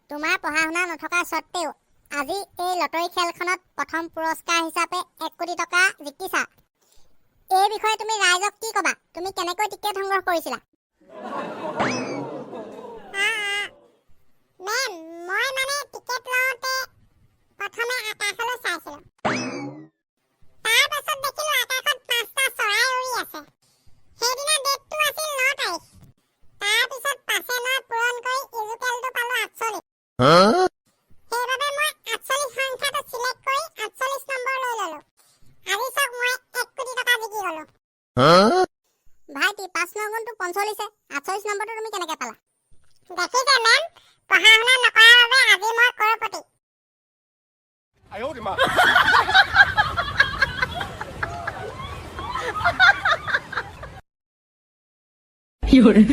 তোমাৰ পঢ়া শুনা নথকা স্বত্তেও আজি এই লটাৰী খেলখনত প্ৰথম পুৰস্কাৰ হিচাপে 1 কোটি টকা জিকিছা। এই বিষয়ে তুমি ৰাইজক কি ক'বা? তুমি কেনেকৈ টিকেট সংগ্ৰহ কৰিছিলা? মেম, মই মানে টিকেট লওঁতে প্ৰথমে আকাশলৈ চাইছিলোঁ। তাৰ পাছত দেখিলোঁ আকাশত 5টা চৰাই উৰি আছে। সেইদিনা ডেটটো আছিল 9 তাৰিখ। তাৰ পিছত 5 পূৰণ কৰি ইজুকেলটো পালোঁ 48। সেইবাবে মই 48 সংখ্যাটো চিলেক্ট কৰি 48 নম্বৰ লৈ ল'লোঁ। আজি চাওক মই 1 কোটি টকা জিকি গ'লোঁ। ভাইটি 5 ন গুণটো 45, 48 নম্বৰটো তুমি কেনেকৈ পালা? দেখিছে মেম, পঢ়া শুনা নকৰাৰ বাবে আজি মই কৰপতি। 哎呦我的妈有人